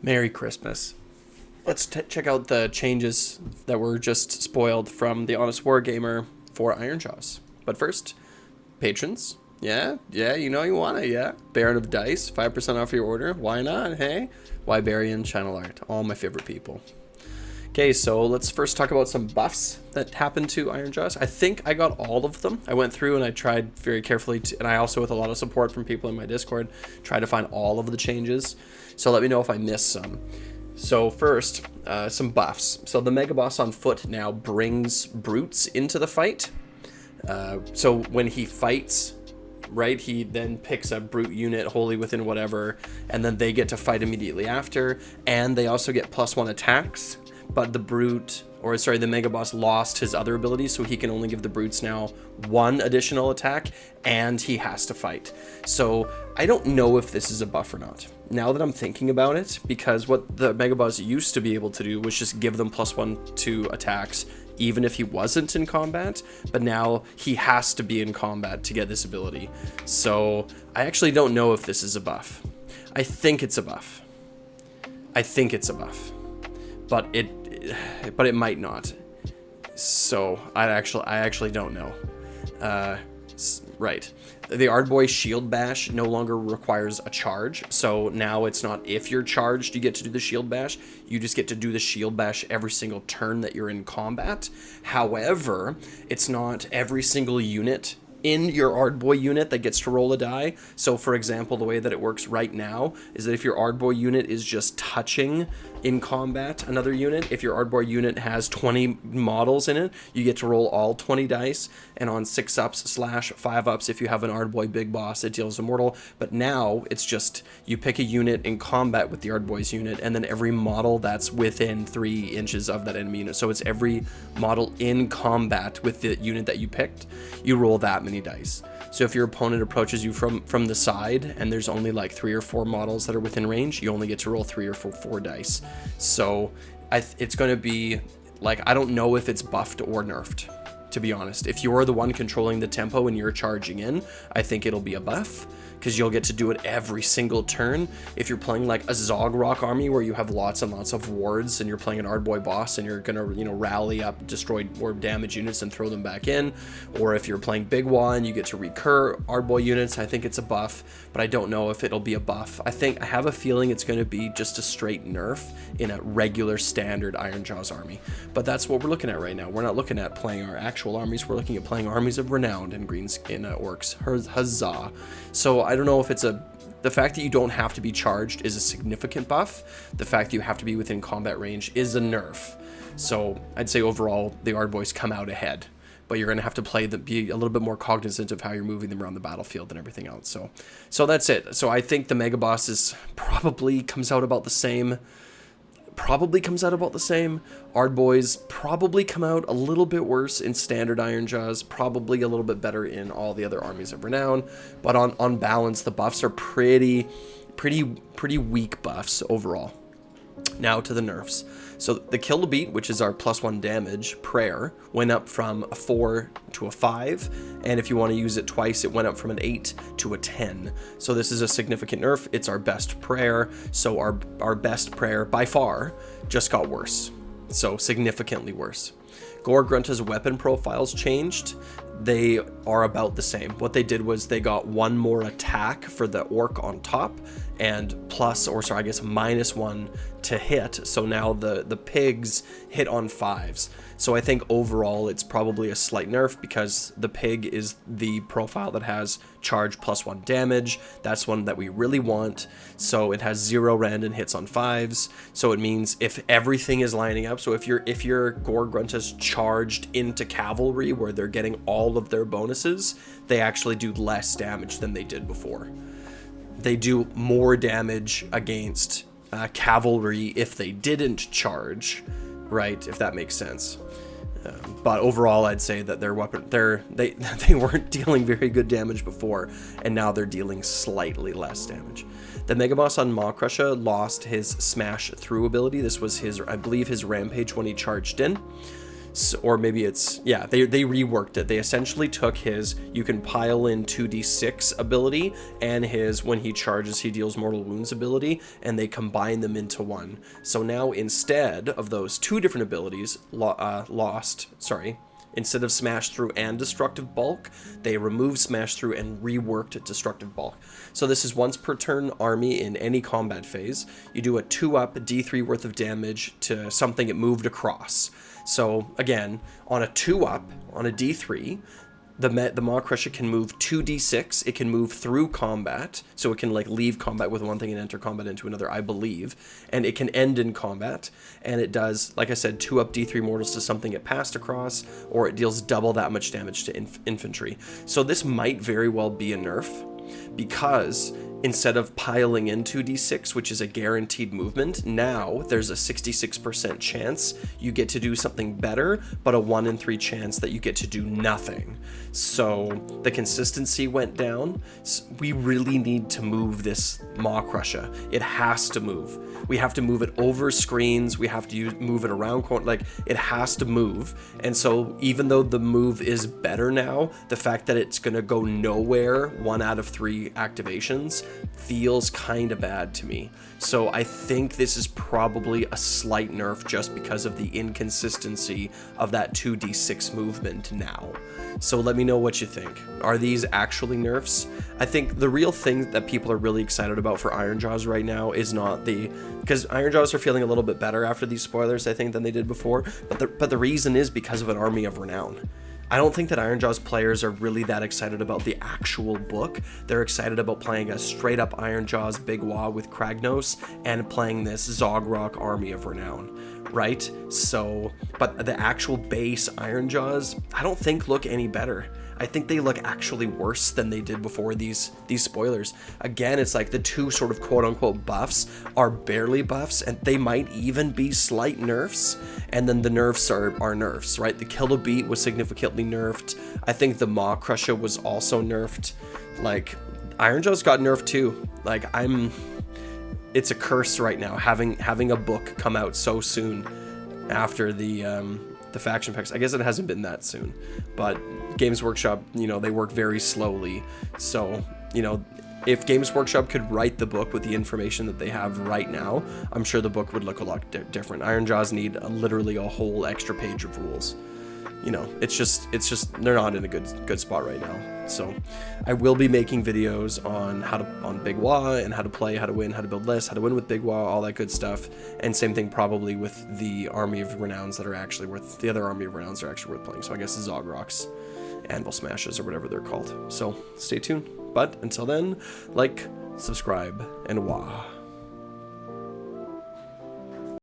Merry Christmas. Let's check out the changes that were just spoiled from the Honest Wargamer for Ironjawz. But first, patrons. Yeah, you know you want it, yeah. Baron of Dice, 5% off your order. Why not, hey? Wybarian, Channel Art, all my favorite people. Okay, so let's first talk about some buffs that happened to Ironjawz. I think I got all of them. I went through and I tried very carefully, and I also, with a lot of support from people in my Discord, tried to find all of the changes. So let me know if I missed some. So first, some buffs. So the Mega Boss on foot now brings brutes into the fight. So when he fights, right, he then picks a brute unit wholly within whatever, and then they get to fight immediately after, and they also get +1 attacks. But the the Mega Boss lost his other abilities, so he can only give the brutes now 1 additional attack, and he has to fight. So I don't know if this is a buff or not, now that I'm thinking about it, because what the Mega Boss used to be able to do was just give them +1 to attacks, even if he wasn't in combat, but now he has to be in combat to get this ability. So I actually don't know if this is a buff. I think it's a buff. But it might not. So I actually don't know. Right. The Ardboy Shield Bash no longer requires a charge, so now it's not if you're charged you get to do the Shield Bash, you just get to do the Shield Bash every single turn that you're in combat. However, it's not every single unit in your Ardboy unit that gets to roll a die. So for example, the way that it works right now is that if your Ardboy unit is just touching in combat another unit, if your Ardboy unit has 20 models in it, you get to roll all 20 dice, and on 6-ups/5-ups, if you have an Ardboy Big Boss, it deals immortal. But now it's just you pick a unit in combat with the Ardboy's unit, and then every model that's within 3 inches of that enemy unit. So it's every model in combat with the unit that you picked, you roll that many dice. So if your opponent approaches you from the side and there's only like 3 or 4 models that are within range, you only get to roll 3 or 4 dice. So it's going to be like, I don't know if it's buffed or nerfed, to be honest. If you're the one controlling the tempo and you're charging in, I think it'll be a buff, because you'll get to do it every single turn. If you're playing like a Zogrock army where you have lots and lots of wards and you're playing an Ardboy boss and you're gonna, rally up destroyed or damage units and throw them back in, or if you're playing Big Wa and you get to recur Ardboy units, I think it's a buff, but I don't know if it'll be a buff. I have a feeling it's going to be just a straight nerf in a regular standard Ironjawz army, but that's what we're looking at right now. We're not looking at playing our actual armies, we're looking at playing armies of Renowned in orcs. Huzzah. So I don't know if it's the fact that you don't have to be charged is a significant buff. The fact that you have to be within combat range is a nerf. So I'd say overall the Ardboys come out ahead, but you're going to have to be a little bit more cognizant of how you're moving them around the battlefield and everything else. So that's it. So I think the Mega Boss probably comes out about the same. Ardboys probably come out a little bit worse in standard Ironjawz, probably a little bit better in all the other armies of Renown, but on balance the buffs are pretty weak buffs overall. Now to the nerfs. So the Kill to Beat, which is our +1 damage prayer, went up from a 4 to a 5, and if you want to use it twice, it went up from an 8 to a 10. So this is a significant nerf. It's our best prayer, so our best prayer by far just got worse, so significantly worse. Gore Grunta's weapon profiles changed. They are about the same. What they did was they got 1 more attack for the orc on top, and -1 to hit. So now the pigs hit on 5s. So I think overall it's probably a slight nerf, because the pig is the profile that has charge +1 damage. That's one that we really want. So it has 0 random hits on 5s. So it means if everything is lining up, so if your Gore Grunta's charged into cavalry where they're getting all of their bonuses, they actually do less damage than they did before. They do more damage against cavalry if they didn't charge, right? If that makes sense. But overall, I'd say that their weapon, they weren't dealing very good damage before, and now they're dealing slightly less damage. The Mega Boss on Maw Crusher lost his Smash Through ability. This was I believe his Rampage when he charged in. So, or maybe it's, yeah, they reworked it. They essentially took his you can pile in 2d6 ability and his when he charges he deals mortal wounds ability, and they combine them into one. So now instead of those two different abilities, instead of Smash Through and Destructive Bulk, they removed Smash Through and reworked Destructive Bulk. So this is once per turn army in any combat phase. You do a 2-up D3 worth of damage to something it moved across. So again, on a 2-up, on a D3, the Maw Crusher can move 2d6. It can move through combat, so it can like leave combat with one thing and enter combat into another, I believe. And it can end in combat, and it does, like I said, 2-up D3 mortals to something it passed across, or it deals double that much damage to infantry. So this might very well be a nerf, because instead of piling in 2d6, which is a guaranteed movement, now there's a 66% chance you get to do something better, but a 1 in 3 chance that you get to do nothing. So the consistency went down. We really need to move this Maw Crusher. It has to move. We have to move it over screens. We have to move it around corners. Like, it has to move. And so even though the move is better now, the fact that it's going to go nowhere 1 out of 3 activations feels kind of bad to me. So I think this is probably a slight nerf just because of the inconsistency of that 2d6 movement now. So let me know what you think. Are these actually nerfs? I think the real thing that people are really excited about for Ironjawz right now is not because Ironjawz are feeling a little bit better after these spoilers, I think, than they did before, but the reason is because of an Army of Renown. I don't think that Ironjawz players are really that excited about the actual book. They're excited about playing a straight up Ironjawz Big Wah with Kragnos and playing this Zogrock Army of Renown, right? So, but the actual base Ironjawz, I don't think look any better. I think they look actually worse than they did before these spoilers. Again, it's like the two sort of quote-unquote buffs are barely buffs, and they might even be slight nerfs, and then the nerfs are nerfs, right? The Kill to Beat was significantly nerfed. I think the Maw Crusher was also nerfed. Like, Ironjawz got nerfed too. Like, it's a curse right now, having a book come out so soon after the faction packs. I guess it hasn't been that soon, but Games Workshop, you know, they work very slowly. So, you know, if Games Workshop could write the book with the information that they have right now, I'm sure the book would look a lot different. Ironjawz need literally a whole extra page of rules. You know, it's just they're not in a good spot right now. So I will be making videos on Big Wah and how to play, how to win, how to build lists, how to win with Big Wah, all that good stuff. And same thing probably with the Army of Renowns that are actually worth, the other Army of Renowns are actually worth playing. So I guess the Zogrocks, Anvil Smashes, or whatever they're called. So stay tuned. But until then, like, subscribe, and wah.